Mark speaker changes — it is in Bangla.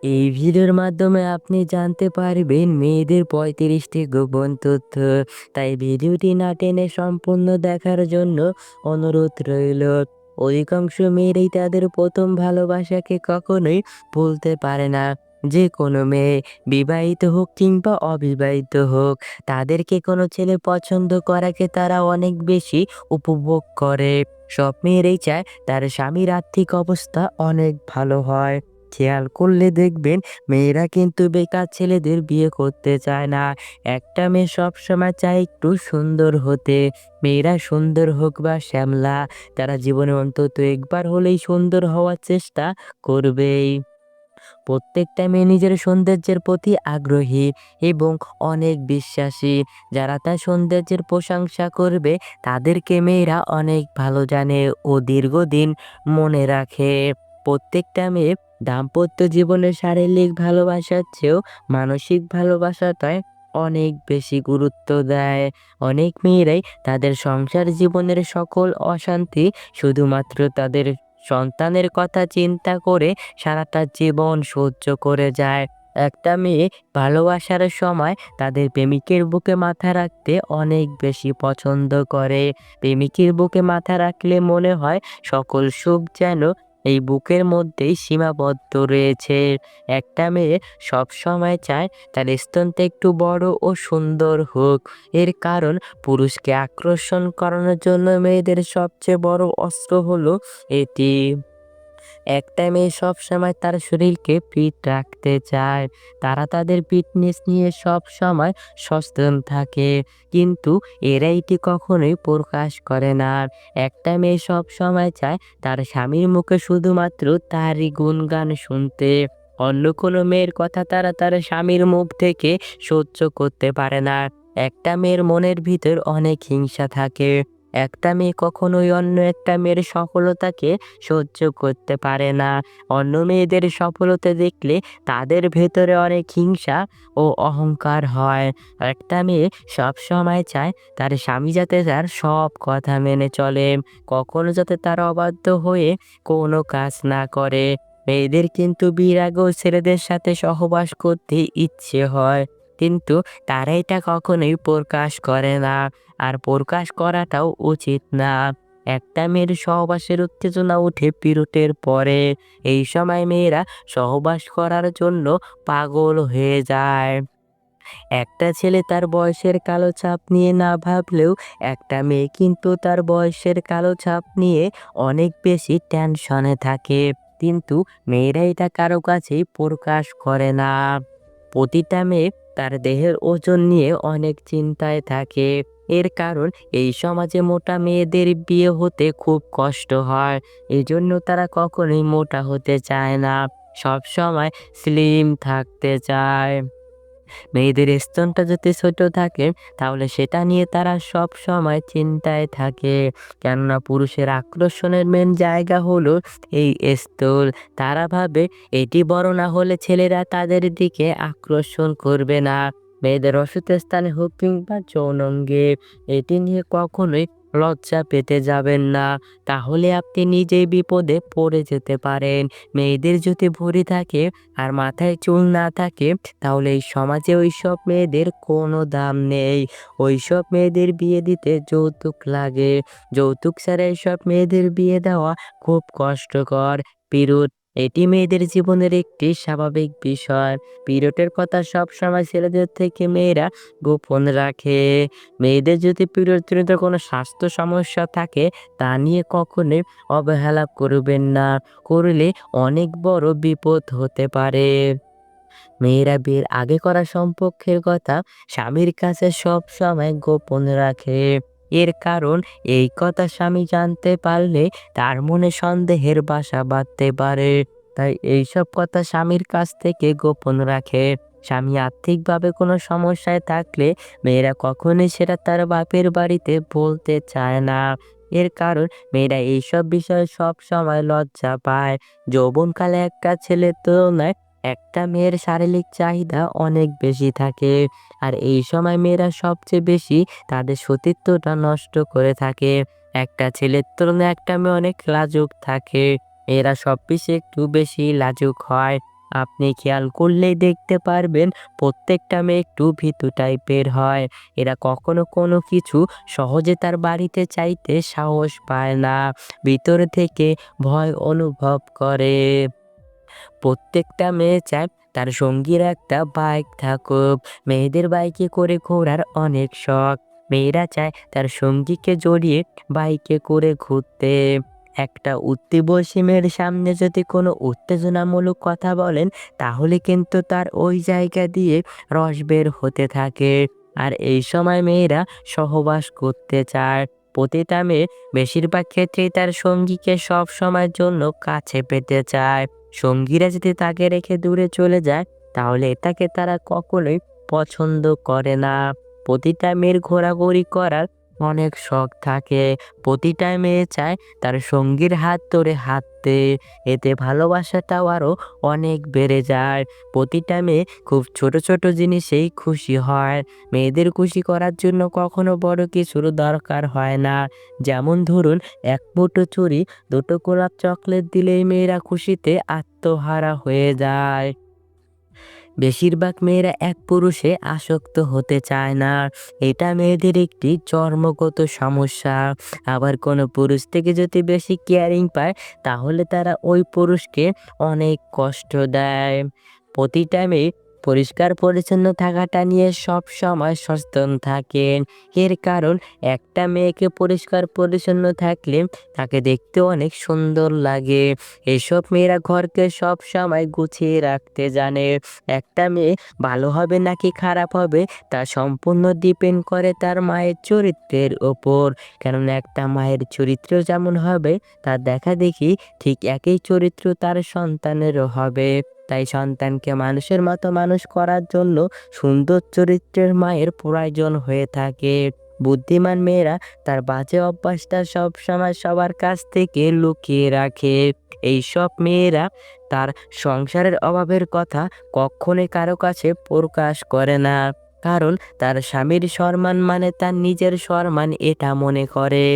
Speaker 1: এই ভিডিওর মাধ্যমে আপনি জানতে পারবেন মেয়েদের ৩৫টি গোপন তথ্য। তাই ভিডিওটি না টেনে সম্পূর্ণ দেখার জন্য অনুরোধ রইল। অধিকাংশ মেয়েরাই তাদের প্রথম ভালোবাসাকে কখনোই ভুলতে পারে না। যে কোনো মেয়ে, বিবাহিত হোক কিংবা অবিবাহিত হোক, তাদেরকে কোনো ছেলে পছন্দ করাকে তারা অনেক বেশি উপভোগ করে। সব মেয়েরাই চায় তার স্বামীর আর্থিক অবস্থা অনেক ভালো হয়। খেয়াল করলে দেখবেন মেয়েরা কিন্তু বেকার ছেলেদের বিয়ে করতে চায় না। একটা মেয়ে সবসময় চায় একটু সুন্দর হতে। মেয়েরা সুন্দর হোক বা শ্যামলা, তারা জীবনে অন্তত একবার হলেই সুন্দর হওয়ার চেষ্টা করবেই। প্রত্যেকটা মেয়ে নিজের সৌন্দর্যের প্রতি আগ্রহী এবং অনেক বিশ্বাসী। যারা তার সৌন্দর্যের প্রশংসা করবে তাদেরকে মেয়েরা অনেক ভালো জানে ও দীর্ঘদিন মনে রাখে। প্রত্যেকটা মেয়ে দাম্পত্য জীবনে শারীরিক ভালোবাসার চেয়েও মানসিক ভালোবাসাটায় অনেক বেশি গুরুত্ব দেয়। অনেক মেয়েরাই তাদের সংসার জীবনের সকল অশান্তি শুধুমাত্র তাদের সন্তানের কথা চিন্তা করে সারাটা জীবন সহ্য করে যায়। একটা মেয়ে ভালোবাসার সময় তাদের প্রেমিকের বুকে মাথা রাখতে অনেক বেশি পছন্দ করে। প্রেমিকের বুকে মাথা রাখলে মনে হয় সকল সুখ যেন এই বুকের মধ্যেই সীমাবদ্ধ রয়েছে। একটা মেয়ে সবসময় চায় তার স্তনটা একটু বড় ও সুন্দর হোক। এর কারণ পুরুষকে আকর্ষণ করানোর জন্য মেয়েদের সবচেয়ে বড় অস্ত্র হলো এটি। একটা মেয়ে সবসময় তার শরীরকে ফিট রাখতে চায়। তারা তাদের ফিটনেস নিয়ে সবসময় সচেতন থাকে। কিন্তু এরা এটি কখনোই প্রকাশ করে না। একটা মেয়ে সবসময় চায় তার স্বামীর মুখে শুধুমাত্র তারই গুণগান শুনতে। অন্য কোনো মেয়ের কথা তারা তার স্বামীর মুখ থেকে সহ্য করতে পারে না। একটা মেয়ের মনের ভিতর অনেক হিংসা থাকে। একটা মেয়ে কখনোই অন্য একটা মেয়ের সফলতাকে সহ্য করতে পারে না। অন্য মেয়েদের সফলতা দেখলে তাদের ভেতরে অনেক হিংসা ও অহংকার হয়। একটা মেয়ে সবসময় চায় তার স্বামী যাতে তার সব কথা মেনে চলে, কখনো যাতে তার অবাধ্য হয়ে কোনো কাজ না করে। মেয়েদের কিন্তু বিয়ের আগেও ছেলেদের সাথে সহবাস করতে ইচ্ছে হয়, কিন্তু তারা এটা কখনোই প্রকাশ করে না। আর প্রকাশ করাটাও উচিত না। একটা মেয়ের সহবাসের উত্তেজনা উঠে পিরিয়ডের পরে। এই সময় মেয়েরা সহবাস করার জন্য পাগল হয়ে যায়। একটা ছেলে তার বয়সের কালো ছাপ নিয়ে না ভাবলেও একটা মেয়ে কিন্তু তার বয়সের কালো ছাপ নিয়ে অনেক বেশি টেনশনে থাকে। কিন্তু মেয়েরা এটা কারো কাছেই প্রকাশ করে না। প্রতিটা মেয়ে তার দেহের ওজন নিয়ে অনেক চিন্তায় থাকে। এর কারণ এই সমাজে মোটা মেয়েদের বিয়ে হতে খুব কষ্ট হয়। এজন্য তারা কখনোই মোটা হতে চায় না, সব সময় স্লিম থাকতে চায়। মেয়েদের স্তনটা যদি ছোট থাকে তাহলে সেটা নিয়ে তারা সব সময় চিন্তায় থাকে। কেননা পুরুষের আকর্ষণের মেন জায়গা হলো এই স্তন। তারা ভাবে এটি বড় না হলে ছেলেরা তাদের দিকে আকর্ষণ করবে না। মেয়েদের অসুস্থ স্থানে হোক কিংবা যৌনাঙ্গে, এটি নিয়ে কখনোই লজ্জা পেতে যাবেন না, তাহলে আপনি নিজেই বিপদে পড়ে যেতে পারেন। মেয়েদের যদি ভুঁড়ি থাকে আর মাথায় চুল না থাকে তাহলে এই সমাজে ওইসব মেয়েদের কোনো দাম নেই। ওইসব মেয়েদের বিয়ে দিতে যৌতুক লাগে। যৌতুক ছাড়া এইসব মেয়েদের বিয়ে দেওয়া খুব কষ্টকর। পিরুত, এটি মেয়েদের জীবনের একটি স্বাভাবিক বিষয়। পিরিয়ডের কথা সবসময় ছেলেদের থেকে মেয়েরা গোপন রাখে। মেয়েদের যদি পিরিয়ডজনিত কোনো স্বাস্থ্য সমস্যা থাকে তা নিয়ে কখনোই অবহেলা করবেন না। করলে অনেক বড় বিপদ হতে পারে। মেয়েরা বিয়ের আগে করা সম্পর্কের কথা স্বামীর কাছে সব সময় গোপন রাখে। এর কারণ এই কথা স্বামী জানতে পারলে তার মনে সন্দেহের বাসা বাঁধতে পারে। তাই এইসব কথা স্বামীর কাছ থেকে গোপন রাখে। স্বামী আর্থিকভাবে কোনো সমস্যায় থাকলে মেয়েরা কখনোই সেটা তার বাপের বাড়িতে বলতে চায় না। এর কারণ মেয়েরা এইসব বিষয়ে সব সময় লজ্জা পায়। যৌবনকালে একটা ছেলের তুলনায় একটা মেয়ের শারীরিক চাহিদা অনেক বেশি থাকে। আর এই সময় মেয়েরা সবচেয়ে বেশি তাদের সতীত্বটা নষ্ট করে থাকে। একটা ছেলের তুলনায় একটা মেয়ে অনেক লাজুক থাকে। এরা সব বিষয়ে একটু বেশি লাজুক হয়। আপনি খেয়াল করলেই দেখতে পারবেন প্রত্যেকটা মেয়ে একটু ভীতু টাইপের হয়। এরা কখনো কোনো কিছু সহজে তার বাড়িতে চাইতে সাহস পায় না। ভিতর থেকে ভয় অনুভব করে। প্রত্যেকটা মেয়ে চায় তার সঙ্গীর একটা বাইক থাকুক। মেয়েদের বাইকে করে ঘোরার অনেক শখ। মেয়েরা চায় তার সঙ্গীকে জড়িয়ে বাইকে করে ঘুরতে। একটা উঠতি মেয়ের সামনে যদি কোনো উত্তেজনামূলক কথা বলেন, তাহলে কিন্তু তার ওই জায়গা দিয়ে রস বের হতে থাকে। আর এই সময় মেয়েরা সহবাস করতে চায়। প্রতিটা মেয়ে বেশিরভাগ ক্ষেত্রেই তার সঙ্গীকে সব সময়ের জন্য কাছে পেতে চায়। সঙ্গীরা যদি তাকে রেখে দূরে চলে যায়, তাহলে এটাকে তারা কখনোই পছন্দ করে না। প্রতিটা মেয়ের ঘোরাঘুরি করার অনেক শখ থাকে। প্রতিটা মেয়ে চায় তার সঙ্গীর হাত ধরে হাঁটতে। এতে ভালোবাসাটাও আরো অনেক বেড়ে যায়। প্রতিটা মেয়ে খুব ছোট ছোট জিনিসেই খুশি হয়। মেয়েদের খুশি করার জন্য কখনো বড় কিছুর দরকার হয় না। যেমন ধরুন, এক মুঠো চুড়ি, দুটো গোলাপ চকলেট দিলেই মেয়েরা খুশিতে আত্মহারা হয়ে যায়। বেশিরভাগ মেয়েরা এক পুরুষে আসক্ত হতে চায় না। এটা মেয়েদের একটি জন্মগত সমস্যা। আবার কোনো পুরুষ থেকে যদি বেশি কেয়ারিং পায়, তাহলে তারা ওই পুরুষকে অনেক কষ্ট দেয়। প্রতিটা মেয়ে পরিষ্কার পরিচ্ছন্ন থাকাটা নিয়ে সব সময় সচেতন থাকেন। এর কারণ, একটা মেয়েকে পরিষ্কার পরিচ্ছন্ন থাকলে তাকে দেখতে অনেক সুন্দর লাগে। এসব মেয়েরা ঘরকে সব সময় গুছিয়ে রাখতে জানে। একটা মেয়ে ভালো হবে নাকি খারাপ হবে, তা সম্পূর্ণ ডিপেন্ড করে তার মায়ের চরিত্রের ওপর। কেননা একটা মায়ের চরিত্র যেমন হবে, তার দেখাদেখি ঠিক একই চরিত্র তার সন্তানেরও হবে। তাই সন্তানকে মানুষের মতো মানুষ করার জন্য সুন্দর চরিত্রের মায়ের প্রয়োজন হয়ে থাকে। বুদ্ধিমান মেয়েরা তার বাজে অভ্যাসটা সবসময় সবার কাছ থেকে লুকিয়ে রাখে। এইসব মেয়েরা তার সংসারের অভাবের কথা কখনোই কারো কাছে প্রকাশ করে না। কারণ তার স্বামীর সম্মান মানে তার নিজের সম্মান, এটা মনে করে।